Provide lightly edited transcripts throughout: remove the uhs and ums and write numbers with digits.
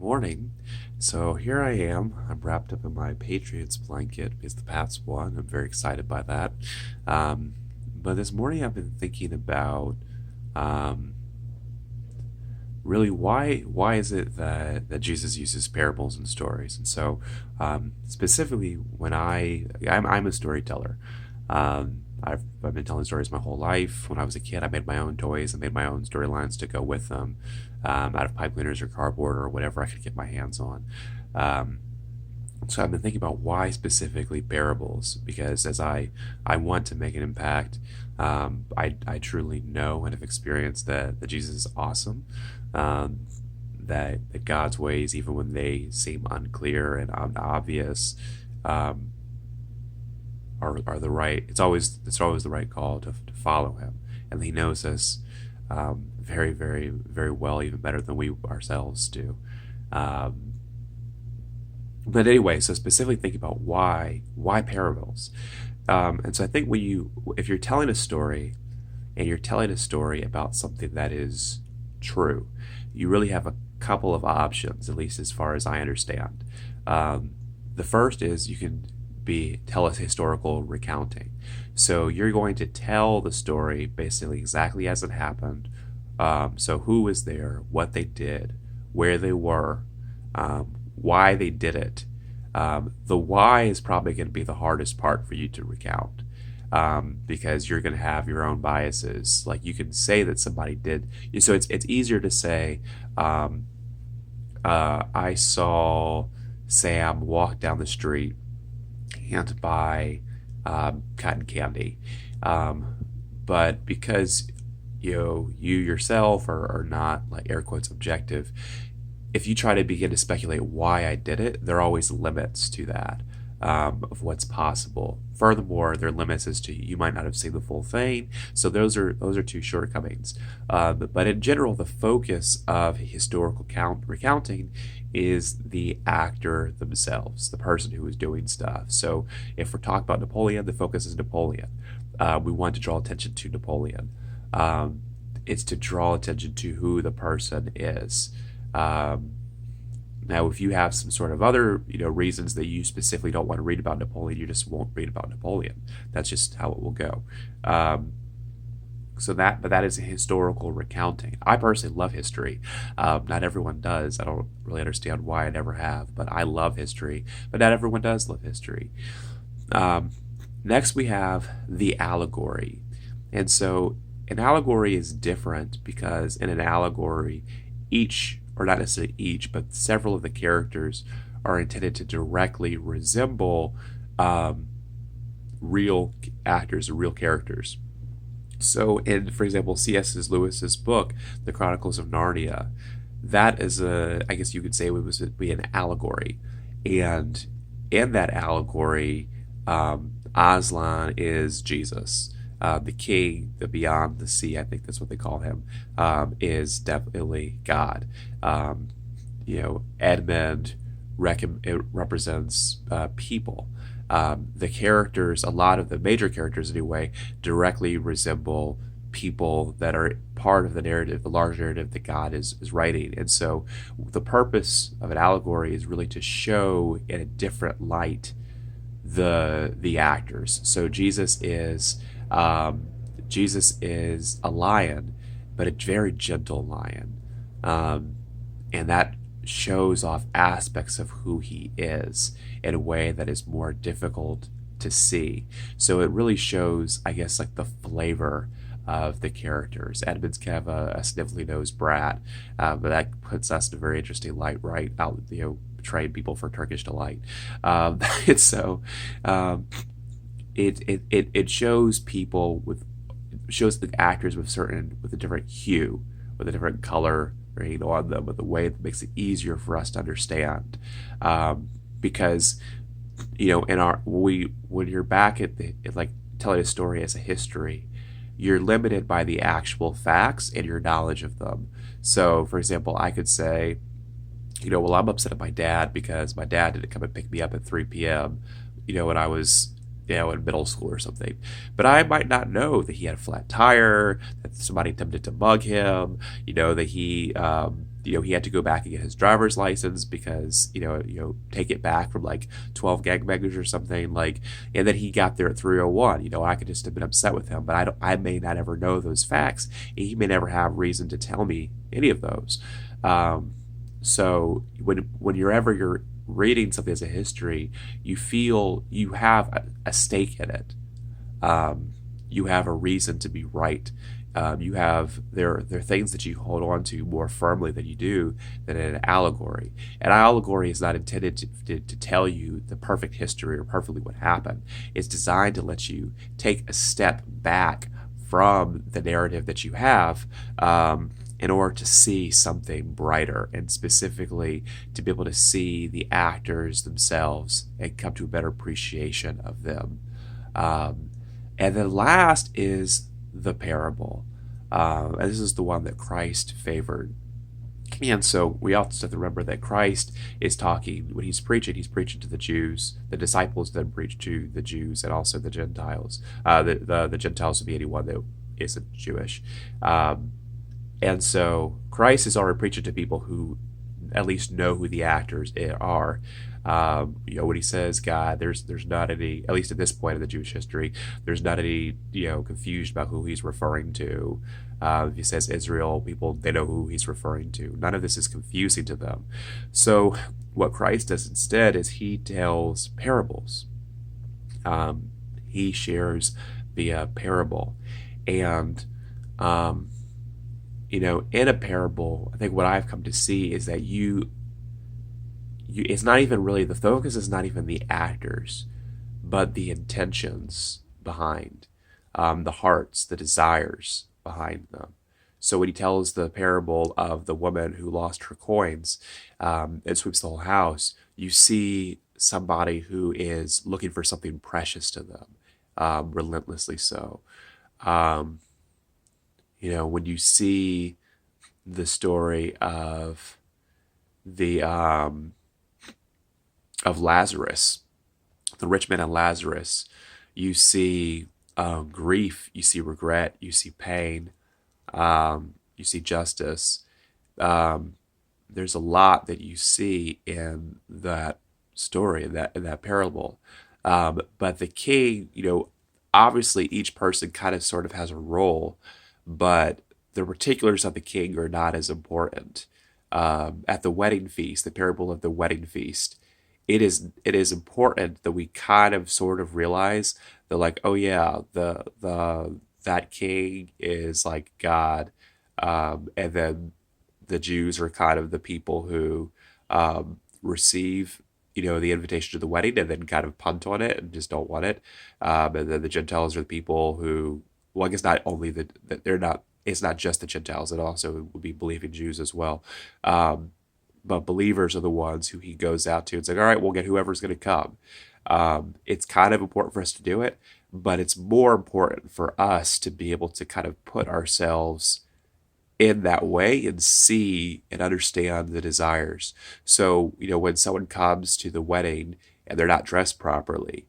morning. So here I am. I'm wrapped up in my Patriots blanket because the Pats won. I'm very excited by that. Um, but this morning I've been thinking about um, really why is it that Jesus uses parables and stories? And so specifically when I'm a storyteller. I've been telling stories my whole life. When I was a kid, I made my own toys. I made my own storylines to go with them, out of pipe cleaners or cardboard or whatever I could get my hands on. Um, so I've been thinking about why specifically parables, because as I want to make an impact, I truly know and have experienced that Jesus is awesome, um, that God's ways, even when they seem unclear and unobvious, um, are the right. It's always the right call to follow Him, and He knows us very, very, very well, even better than we ourselves do. Um, but anyway, so specifically think about why parables. And so I think if you're telling a story and you're telling a story about something that is true, you really have a couple of options, at least as far as I understand. Um, the first is you can tell a historical recounting. So you're going to tell the story basically exactly as it happened. So who was there, what they did, where they were, why they did it. The why is probably going to be the hardest part for you to recount, because you're going to have your own biases. Like you can say that somebody did, so it's easier to say, um, I saw Sam walk down the street and buy cotton candy, um, but because you yourself are not, like, air quotes, objective, if you try to begin to speculate why I did it, there are always limits to that, of what's possible. Furthermore, there are limits as to you might not have seen the full thing, so those are two shortcomings. But in general, the focus of historical recounting is the actor themselves, the person who is doing stuff. So if we're talking about Napoleon, the focus is Napoleon. We want to draw attention to Napoleon. Um, it's to draw attention to who the person is. Um, Now, if you have some sort of other, reasons that you specifically don't want to read about Napoleon, you just won't read about Napoleon. That's just how it will go. Um, but that is a historical recounting. I personally love history. Not everyone does. I don't really understand why. I never have, but I love history. But not everyone does love history. Um, Next, we have the allegory, and so an allegory is different because in an allegory, each, or not necessarily each, but several of the characters are intended to directly resemble, um, real actors or real characters. So, for example, C.S. Lewis's book, The Chronicles of Narnia, that is I guess you could say it would be an allegory. And in that allegory, Aslan is Jesus. The king, the beyond the sea, I think that's what they call him, is definitely God. Edmund it represents people. The characters, a lot of the major characters anyway, directly resemble people that are part of the narrative, the large narrative that God is writing. And so the purpose of an allegory is really to show in a different light the actors. So Jesus is a lion, but a very gentle lion, and that shows off aspects of who he is in a way that is more difficult to see. So it really shows, I guess, like the flavor of the characters. Edmund's kind of a snivelly nosed brat, but that puts us in a very interesting light, right? Out, betraying people for Turkish delight. And so it shows people shows the actors with a different hue, with a different color, on them, with a way that makes it easier for us to understand. Because in when you're back at like telling a story as a history, you're limited by the actual facts and your knowledge of them. So, for example, I could say, well, I'm upset at my dad because my dad didn't come and pick me up at 3 p.m., when I was, in middle school or something. But I might not know that he had a flat tire, that somebody attempted to mug him, that he he had to go back and get his driver's license because take it back from like 12 gangbangers or something, like, and then he got there at 3:01. I could just have been upset with him, but I may not ever know those facts, and he may never have reason to tell me any of those. So you're reading something as a history, you feel you have a stake in it. You have a reason to be right. You have there are things that you hold on to more firmly than you do than in an allegory. An allegory is not intended to tell you the perfect history or perfectly what happened. It's designed to let you take a step back from the narrative that you have, in order to see something brighter, and specifically to be able to see the actors themselves and come to a better appreciation of them. Um, and then last is the parable. And this is the one that Christ favored. And so we also have to remember that Christ is talking, when he's preaching to the Jews. The disciples then preach to the Jews and also the Gentiles. The Gentiles would be anyone that isn't Jewish. And so Christ is already preaching to people who at least know who the actors are. When he says God, there's not any, at least at this point in the Jewish history, there's not any confusion about who he's referring to. If he says Israel, people, they know who he's referring to. None of this is confusing to them. So what Christ does instead is he tells parables. He shares via parable, and in a parable, I think what I've come to see is that it's not even really, the focus is not even the actors, but the intentions behind, the hearts, the desires behind them. So when he tells the parable of the woman who lost her coins, and sweeps the whole house, you see somebody who is looking for something precious to them, relentlessly so. Um, when you see the story of the of Lazarus, the rich man and Lazarus, you see grief, you see regret, you see pain, you see justice. There's a lot that you see in that story, in that parable. But the king, obviously each person kind of sort of has a role, but the particulars of the king are not as important. At the wedding feast, the parable of the wedding feast, it is important that we kind of sort of realize that, like, oh yeah, the that king is like God, and then the Jews are kind of the people who receive the invitation to the wedding and then kind of punt on it and just don't want it. And then the Gentiles are the people who, well, I guess not only that they're not. It's not just the Gentiles; it also would be believing Jews as well. But believers are the ones who he goes out to. It's like, all right, we'll get whoever's going to come. It's kind of important for us to do it, but it's more important for us to be able to kind of put ourselves in that way and see and understand the desires. So, when someone comes to the wedding and they're not dressed properly,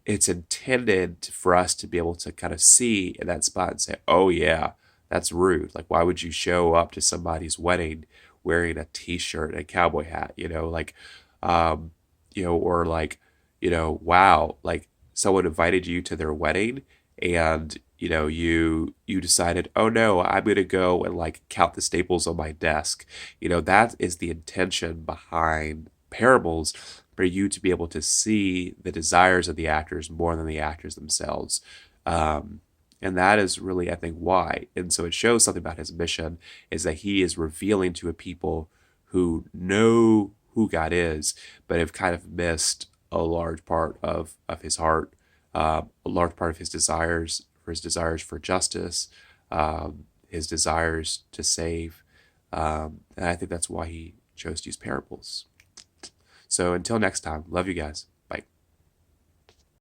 it's intended for us to be able to kind of see in that spot and say, oh yeah, that's rude. Like, why would you show up to somebody's wedding wearing a t-shirt and a cowboy hat, or like, wow, like someone invited you to their wedding and, you decided, oh no, I'm going to go and like count the staples on my desk. That is the intention behind parables, for you to be able to see the desires of the actors more than the actors themselves. And that is really, I think, why. And so it shows something about his mission, is that he is revealing to a people who know who God is, but have kind of missed a large part of his heart, a large part of his desires, for justice, his desires to save. And I think that's why he chose to use parables. So until next time, love you guys.